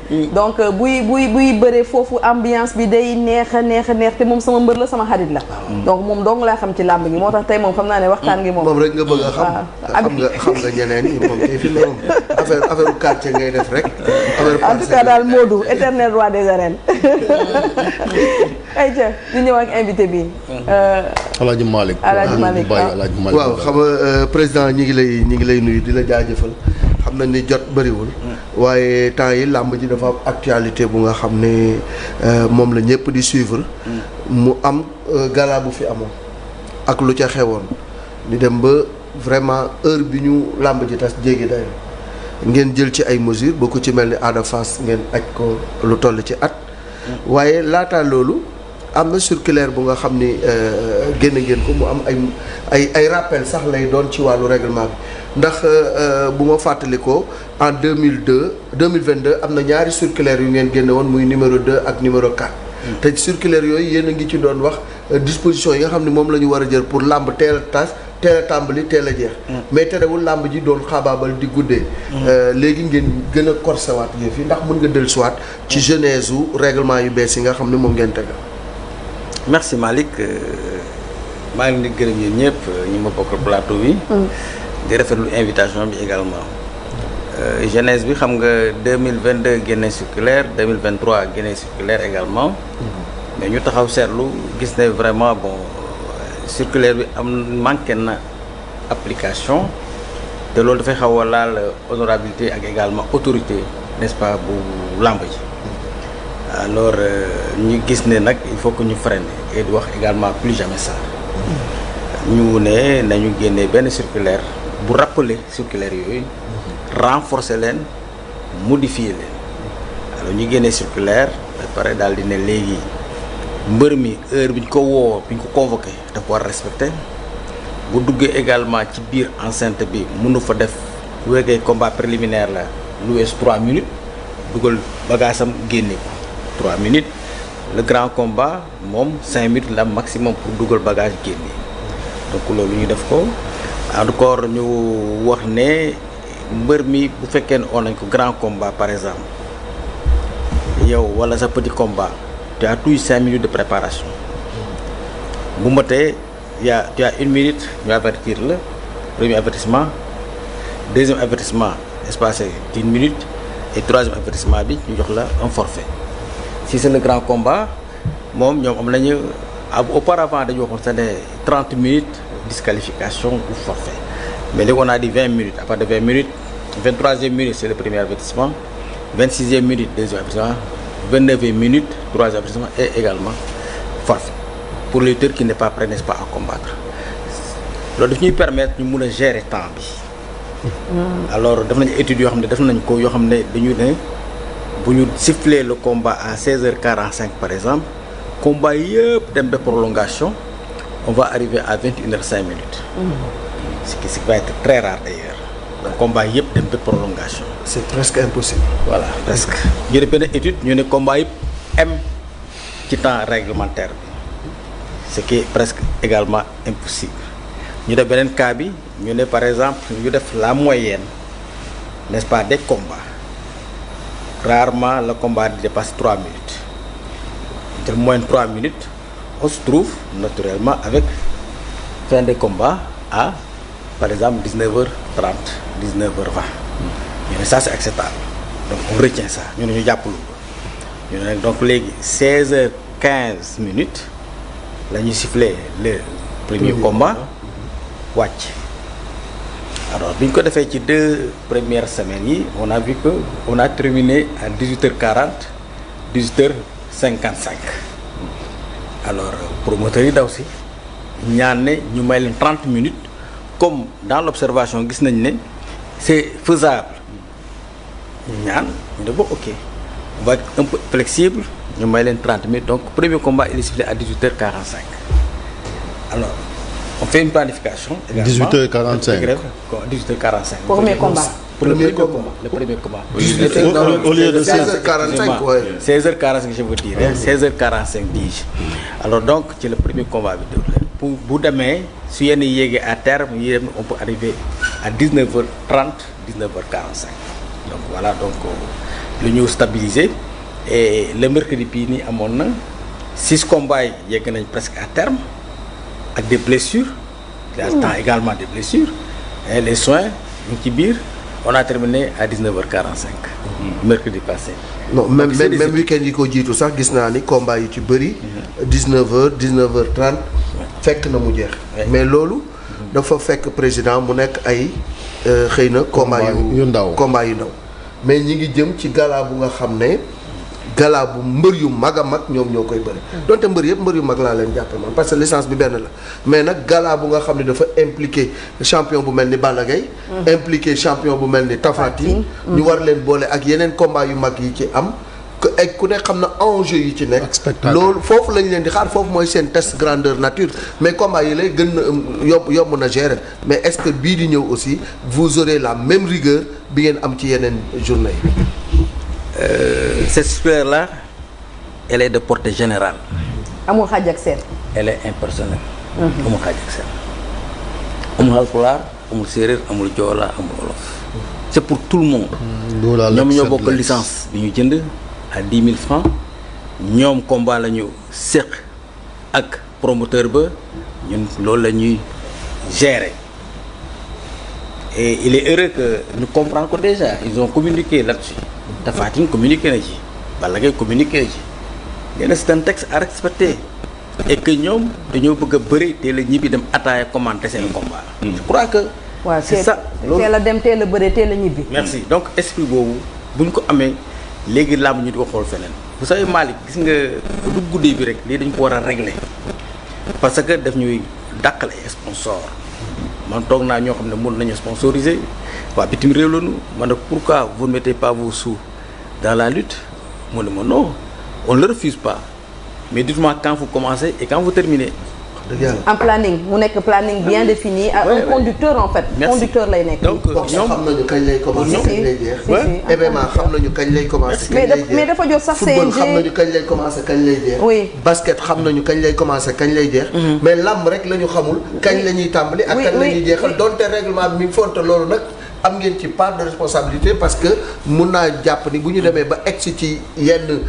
donc buy bëree foofu ambiance bi day neex a neex te moom sama mbër la sama xarit la donc moom dong laa xam ci làmb gi moo tax tey moom xam naa ne waxtaan gi moom rek nga bëgg a xam nga ñeneen ñi moom tey fi moom affaire quartier ngay def rek en tout cas daal Modou éternel roi des arènes ayca ñu ñëw ak invité bi Alaaji Malick waaw xam nga président ñi ngi lay nuyu di la jaajëfal xam nañ ni jot bëriwul waaye temps yi làmb ji dafa am actualité bu nga xam ne moom la ñëpp di suivre mu am gala bu fi amoon ak lu ca xewoon ñu dem ba vraiment heure bi ñu làmb ji tas jéggi dayo ngeen jël ci ay mesures ba ku ci mel ni Ada Fass ngeen aj ko lu toll ci at waaye laata loolu am na circulaire bu nga xam ni génn ngeen ko mu am ay rappel sax lay doon ci wàllu règlement bi ndax bu ma fàttalikoo en 2022 am na ñaari circulaire yu ngeen génne woon muy numéro 2 ak numéro 4. te circulaire yooyu yéen a ngi ci doon wax disposition yi nga xam ne moom la ñu war a jël pour làmb teel a tas teel a tàmbali teel a jeex. mais terewul làmb ji doon xaabaabal di guddee. léegi ngeen gën a corsewaat yëf yi ndax mën nga dellusiwaat ci genèse u règlement yu bees yi nga xam ne moom ngeen tegal. merci Malick maa ngi leen di gërëm yéen ñëpp ñu ma bokk plateau bi. di rafetlu invitation bi également. jeunesse bi xam nga 2022 génne circulaire 2023 génne circulaire également. mais ñu taxaw seetlu gis ne vraiment bon circulaire bi manqué na application te loolu dafay xaw a laal honorabilité ak également autorité n'est-ce pas bu làmb ji. alors ñu gis ne nag il faut que ñu freiner et di wax également plus jamais ça ñu ne nañu génnee benn circulaire bu rappeler circulaire yooyu renforcer leen modifier leen alors ñu génnee circulaire ba pare daal di ne léegi mbër mi heure bi ñu ko woo bi ñu ko convoqué dafa war a respecter bu duggee également ci biir enceinte bi mënu fa def bu weggee combat préliminaire la lu wees 3 minutes dugal bagaasam génne ko 3 minutes le grand combat moom 5 minutes la maximum pour dugal bagage génne donc loolu ñu def ko encore ñu wax ne mbër mi bu fekkee ne on nañ ko grand combat par exemple yow wala sa petit combat tu as toujours 5 minutes de préparation bu matee tu as 1 minute ñu avertir la premier avertissement deuxième avertissement espacé d'1 minute et troisième avertissement bi ñu jox la un forfait si c'est le grand combat moom ñoom am nañu auparavant dañu waxoon sax ne 30 minutes disqualification ou forfait mais léegi on a dit 20 minutes à partir de 20 minutes 23e minute c'est le premier avertissement 26e minute deuxième avertissement 29e minute troisième avertissement et également forfait pour le lutteur qui n'est pas prêt n'est-ce pas à combattre loolu daf ñuy permettre ñu mun a gérer temps bi alors def nañu études yoo xam ne def nañ ko yoo xam ne dañu ne bu ñu siffler le combat à 16h45 par exemple combat yëpp dem ba prolongation on va arriver à 21h05 minutes ce qui va être très rare d'ailleurs donc combat yëpp dem ba prolongation c'est presque impossible. voilà presque ñu def benn étude ñu ne combat yëpp am ci temps réglementaire bi ce qui est presque également impossible ñu def beneen cas bi ñu ne par exemple ñu def la moyenne n'est-ce pas des combats rarement le combat dépasse 3 minutes de moins de 3 minutes on se trouve naturellement avec fin de combat à par exemple 19h30 19h20 ñu ne ça c'est acceptable donc on retient ça ñu ne ñu jàppalu ñu ne donc léegi 16h15 minutes la ñuy siffler le premier combat wàcc alors bi ñu ko defee ci 2 premières semaines yi on a vu que on a terminé à 18h40 18h55 alors promoteurs yi daw si ñaan ne ñu may leen 30 minutes comme dans l'observation gis nañ ne c'est faisable ñaan ñu ne bon ok on va être un peu flexible ñu may leen 30 minutes donc premier combat il est sifflé à 18h45 alors on fait une planification. 18h45 18h45. Premier combat. Le premier combat. Au lieu de 16h45 ouais. 16h45 je veux dire 16h45 dis-je. Alors donc c'est le premier combat bi pour bu demee su yenn yéegee à terme yéen on peut arriver à 19h30 19h45 donc voilà donc lu ñu stabiliser et le mercredi bii nii amoon na 6 combats yi yegg nañ presque à terme ak des blessures. il y a temps également des blessures et les soins ñu ci biir on a terminé à 19h45. mercredi passé. non même week-end yi ko jiitu sax gis naa ni combat yi ci bëri. 19h 19h30 fekk na mu jeex. mais loolu dafa fekk président mu nekk ay xëy na combat yu ndaw mais ñi ngi jëm ci gala bu nga xam ne gala bu mbër yu mag a mag ñoom ñoo koy bëri donte mbër yëpp mbër yu mag laa leen jàppe man parce que licence bi benn la mais nag gala bu nga xam ne dafa impliqué champion bu mel ni Balla Gaye impliqué champion bu mel ni Tapha Tine ñu war leen boole ak yeneen combat yu mag yi ci am ak ku ne xam na enjeu yi ci nekk loolu foofu lañ leen di xaar foofu mooy seen test grandeur nature mais combat yi lay gën na yomb na gérer mais est-ce que bii di ñëw aussi vous aurez la même rigueur bi ngeen am ci yeneen journée yi. Cette circulaire-là elle est de portée générale. amul xaaj ak seen. elle est impersonnelle. amul xaaj ak seen. amul Haalpulaar amul séeréer amul joola amul wolof. c'est pour tout le monde. ñoom ñoo bokk licence bi ñu jënd à 10 000 francs ñoom combat la ñu séq ak promoteur ba ñun loolu la ñuy gérer et il est heureux que ñu comprendre ko déjà ils ont communiqué là-dessus. Tapha Tine communiqué na ci Balla Gaye communiqué na ci nee na c'est un texte à respecter et que ñoom dañoo bëgg a bëri teel a ñibbi dem ataaya commenter seen combat. je crois que. waaw c'est ça loolu teel a dem teel a bëre teel a ñibbi. merci donc esprit boobu bu ñu ko amee léegi làmb ñu di ko xool feneen. vous savez Malick gis nga du guddee bi rek lii dañ ko war a régler parce que daf ñuy dàqal ay sponsor man toog naa ñoo xam ne mën nañu sponsoriser waa bitim réew la ñu man nag pourquoi vous ne mettez pas vos sous dans la lutte mu ne ma non on ne le refuse pas mais dites-moi quand vous commencez et quand vous terminez. en planning mu nekk planning bien défini. un conducteur en fait. conducteur lay nekk. donc ñoom xam nañu kañ lay commencé kañ lay jeex. MMA xam nañu kañ lay commencé. kañ lay jeex mais dafa jot sax football xam nañu kañ lay commencé kañ lay jeex. oui basket xam nañu kañ lay commencé kañ lay jeex. mais lamb rek la ñu xamul. kañ la ñuy tàmbali ak kañ la ñuy jeexal donte règlement bi mi fonte loolu nag. am ngeen ci part de responsabilité parce que mun naa jàpp ni bu ñu demee ba egsi ci yenn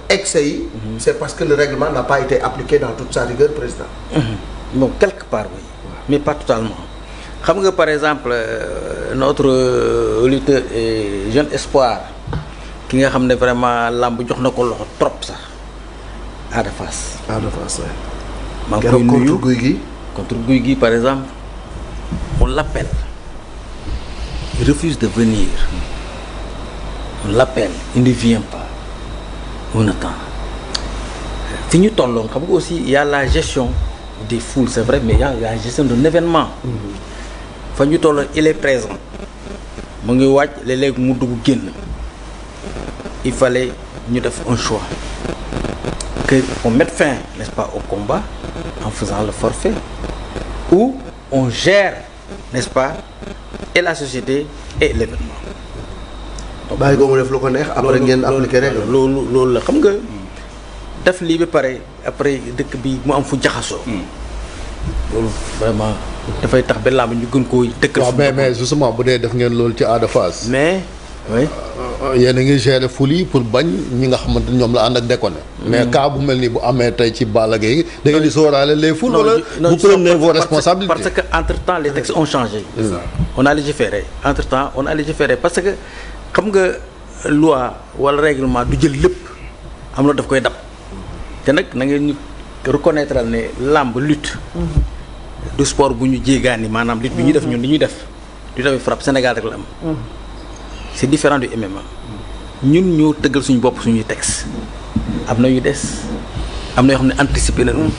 excès yi. c'est parce que le règlement n'a pas été appliqué dans toute sa rigueur président. bon quelque part oui mais pas totalement xam nga par exemple notre lutteur et jeune espoir ki nga xam ne vraiment làmb jox na ko loxo trop sax Ada Fass. Ada Fass waay. maa ngi koy nuyu contre Gouye Gui. contre Gouye Gui par exemple on l'appelle. Il refuse de venir. On l'appelle, il ne vient pas. On attend. fi ñu tolloon xam nga aussi il y a la gestion des foules c'est vrai mais il y a la gestion d'un événement. fa ñu tolloon il est présent. mu ngi wàcc léeg-léeg mu dugg génn. il fallait ñu def un choix. que on mette fin n'est-ce pas au combat en faisant le forfait ou on gère n'est-ce pas et la société et l'événement. bàyyi ko mu def lu ko neex après ngeen appliqué rek. loolu la xam nga def lii ba pare après dëkk bi mu am fu jaxasoo. loolu vraiment dafay tax ba làmb ñu gën koo dëkkal. waaw mais justement bu dee def ngeen loolu ci Ada Fass. mais oui. yéen a ngi gérer foule yi pour bañ ñi nga xamante ni ñoom la ànd ak déconné. mais cas bu mel ni bu amee tey ci Balla Gaye da ngeen di sóoraale les foules. wala vous prenez vos responsabilités. parce que entre temps les textes ont changé. on a légiféré entre temps on a légiféré parce que xam nga loi wala règlement du jël lépp am na daf koy dab te nag na ngeen ñu reconnaître ne làmb lutte. du sport bu ñu jéegaani maanaam lutte bi ñuy def ñun li ñuy def du tamit frappe Sénégal rek la am. c'est différent du MMA ñun ñoo tëggal suñu bopp suñuy texte am na yu des am na yoo xam ne anticiper nañu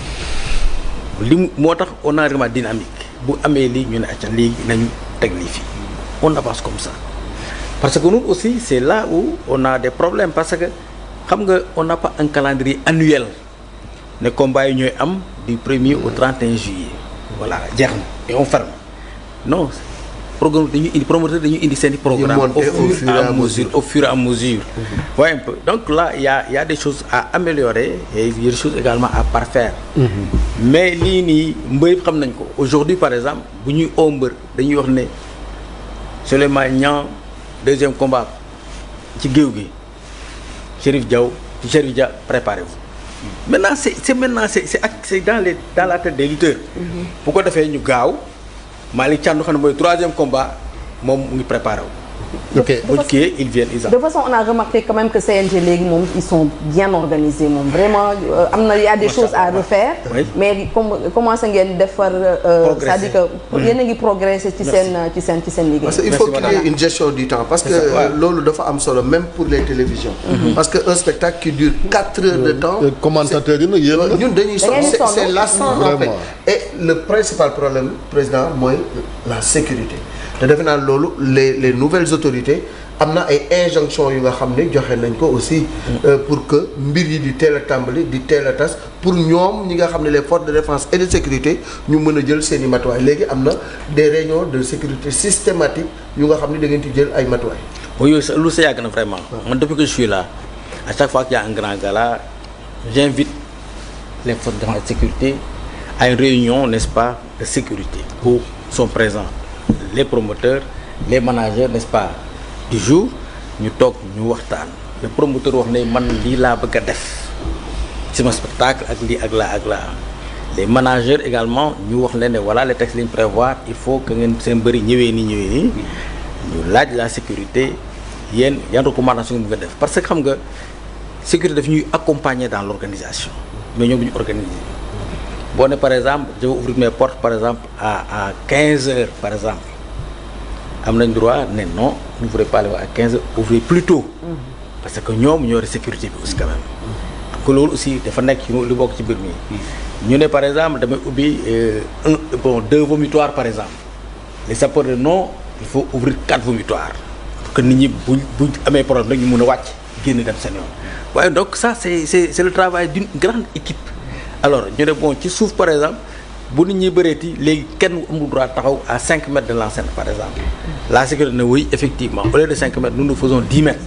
li mu moo tax on a vraiment dynamique bu amee lii ñu ne acca léegi nañu teg lii fii on avance comme ça parce que nous aussi c'est là où on a des problèmes parce que xam nga on n'a pas un calendrier annuel ne combat yi ñooy am du 1er au 31 juillet voilà jeex na et on ferme non programme dañuy indi promoteur dañuy indi seen i programme au fur et à mesure voyez un peu donc là il y a des choses à améliorer et il y a des choses également à parfaire mais lii nii mbër xam nañ ko aujourd'hui par exemple bu ñuy oo mbër dañuy wax ne Souleymane Niang deuxième combat ci géew gi Chérif Dia préparez-vous. Maintenant c'est dans la tête des lutteurs. bu ko defee ñu gaaw Malick Thiandou xam ne mooy 3e combat moom mu ngi préparé wu. ok bu ñu kiiyee ils viennent ils de façon on a remarqué quand même que CNG léegi moom ils sont bien organisés moom vraiment am na y a des choses à refaire. Oui. mais commencé ngeen defar. c'est-à-dire que yéen a ngi progresser ci seen liggéey. parce que il faut qu'il y ait une gestion du temps parce que loolu dafa am solo même pour les télévisions. parce que un spectacle qui dure 4 heures de temps. commentateurs yi nag yéen ñun dañuy sonn c'est lassant en fait. Vraiment. et le principal problème président mooy la sécurité te defe naa loolu les nouvelles autorités am na ay injonctions yu nga xam ne joxe nañ ko aussi pour que mbir yi di teel a tàmbali di teel a tas pour ñoom ñi nga xam ne les forces de défense et de sécurité ñu mën a jël seen i matuwaay léegi am na des réunions de sécurité systématiques yu nga xam ne da ngeen di jël ay matuwaay. yooyu lu sa yàgg na vraiment man depuis que je suis là à chaque fois qu'il y a un grand gala j'invite les forces de défense et de sécurité à une réunion, n'est-ce pas, de sécurité où sont présents les promoteurs, les managers, n'est-ce pas, du jour ñu toog ñu waxtaan le promoteur wax ne man lii laa bëgg a def sama spectacle ak lii ak laa les managers également ñu wax leen ne voilà les textes li ñu prévoir il faut que ngeen seen bëri ñëwee nii ñu laaj la sécurité yéen yan recommandation ngeen bëgg a def parce que xam nga sécurité daf ñuy accompagner dans l'organisation mais ñoom bu ñu organiser boo ne par exemple je vais ouvrir mes portes par exemple à 15 heures par exemple am nañ droit ne non vous ne pourrez pas aller à 15 heures ouvrir plus tôt parce que ñoom ñoo yore sécurité bi aussi quand même que loolu aussi dafa nekk ci lu bokk ci mbir mi ñu ne par exemple damay ubbi 2 vomitoires par exemple les sapeurs de non il faut ouvrir 4 vomitoires pour que nit ñi buñ amee problème rek ñu mën a wàcc génn dem seen yoon waaye donc ça c'est le travail d'une grande équipe alors ñu ne bon ci suuf par exemple bu nit ñi bëreeti léegi kenn amul droit taxaw à 5 mètres de l'enceinte par exemple la sécurité ne oui effectivement au lieu de 5 mètres nous faisons 10 mètres.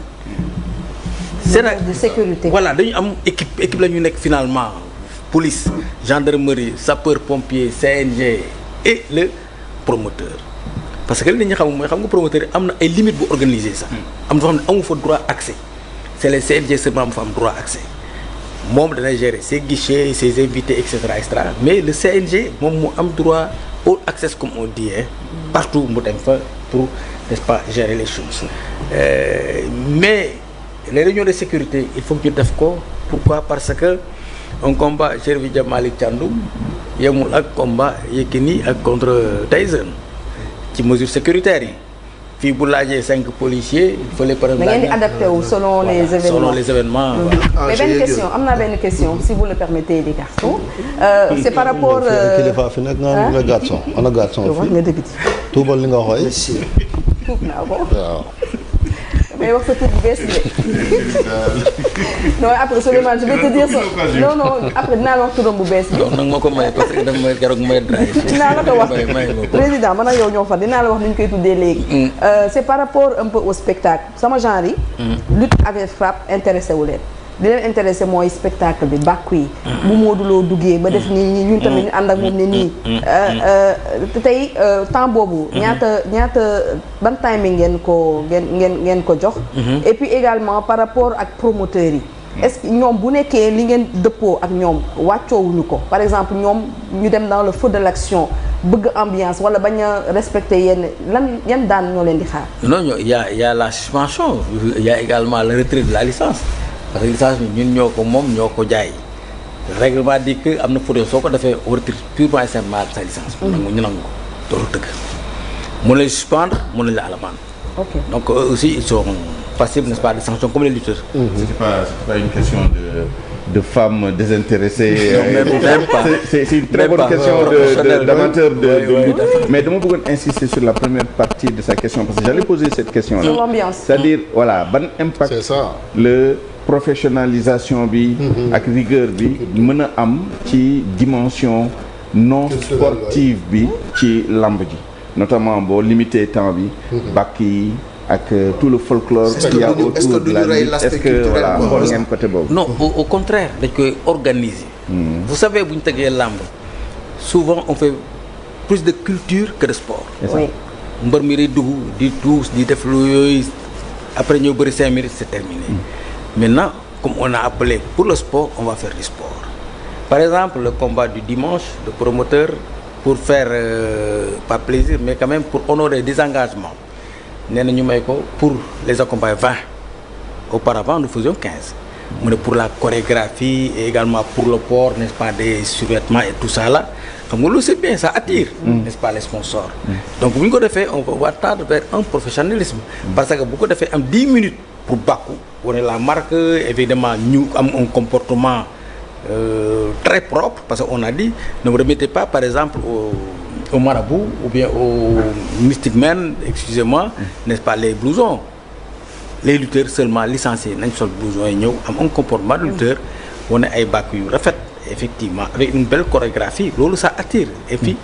c'est de sécurité. Voilà dañu am équipe la ñu nekk finalement police gendarmerie sapeur pompier CNG et le promoteur parce que li nit ñi xam mooy xam nga promoteur yi am na ay limites bu organiser sax. am na foo xam ne amu fa droit accès c'est les CNG seulement mu fa am droit accès. moom dana gérer ses guichets ses invités et cetera mais le CNG moom mu am droit all access comme on dit partout mu dem fa pour n'est-ce pas gérer les choses mais les réunions de sécurité il faut que ñu def ko pourquoi parce que un combat Chérif Dia Malick Thiandou yemul ak combat Yékini ak contre Tyson ci mesures sécuritaires yi fii bu laajee 5 policiers il fallait par exemple. da ngeen di adapté wu selon les événements selon les événements. mais benn question am naa benn question si vous le permettez les garçons. c'est par rapport. kilifa fi nekk nga ana garçon ana garçon wax nga dëgg ci. tuubal li nga wax tuub naa ko. waaw. damay wax sa tur bu bees de. non après Souleymane je vais te dire ça non après dinaa la wax turam bu bees bi. donc nag ma ko may parce que dafa may keroog may drive. dinaa la ko wax président man ak yow ñoo fa dinaa la wax ni ñu koy tuddee léegi. c'est par rapport un peu au spectacle sama genre yi. lutte avec frappe intéressé wu leen. li leen intéressé mooy spectacle bi bàkku yi. bu Modou Lo duggee ba def nii ñun tamit ñu ànd ak moom ne nii. tey temps boobu. ñaata ban timing ngeen ko jox. et puis également par rapport ak promoteurs yi. est-ce que ñoom bu nekkee li ngeen dëppoo ak ñoom wàccoowuñu ko par exemple ñoom ñu dem dans le feu de l'action bëgg ambiance wala bañ a respecter yan daan ñoo leen di xaar. non y a la suspension y a également le retrait de la licence. parce que licence bi ñun ñoo ko moom ñoo ko jaay règlement dit que am na faute soo ko defee retrait purement et simplement sa licence. ñu nangu ko loolu dëgg. mën nañu suspendre mën nañu la amende. ok donc aussi ils sont passibles n'est-ce pas de sanctions comme les lutteurs. C'était pas une question de femmes désintéressées. même pas. C'est une très bonne question d'amateur de lutte. Mais dama bëggoon insister sur la première partie de sa question parce que j'allais poser cette question-là. Sur l'ambiance. C'est-à-dire voilà ban impact. C'est ça. Le professionnalisation bi. ak rigueur bi mën a am ci dimension non sportive bi ci lamb ji. Notamment boo limiter temps bi. bàkk yi ak tout le folklore. qu'il y a autour de la lutte est-ce que voilà xool ngeen côté boobu. non au contraire dañ koy organiser. vous savez bu ñu tegee làmb souvent on fait plus de culture que de sport. oui mbër mi day dugg di tuus di def lu yooyu après ñëw bëri 5 minutes c'est terminé. Maintenant comme on a appelé pour le sport, on va faire du sport. Par exemple, le combat du dimanche, le promoteur, pour faire, pas plaisir, mais quand même pour honorer des engagements, pour les accompagner 20. Auparavant, nous faisions 15. Mais pour la chorégraphie et également pour le port, n'est-ce pas, des survêtements et tout ça là, c'est bien, ça attire, n'est-ce pas, les sponsors. Donc, beaucoup de fait, on va tendre vers un professionnalisme. Parce que beaucoup de fait, 10 minutes pour Bakou, on est la marque, évidemment, nous avons un comportement très propre, parce qu'on a dit, ne vous remettez pas, par exemple, au marabout ou bien au mystic man, excusez-moi, n'est-ce pas, les blousons. Les lutteurs seulement licenciés nañ sol blouson yi ñëw am un comportement de lutteur wane ay bàkk yu rafet effectivement avec une belle chorégraphie loolu ça attire et puis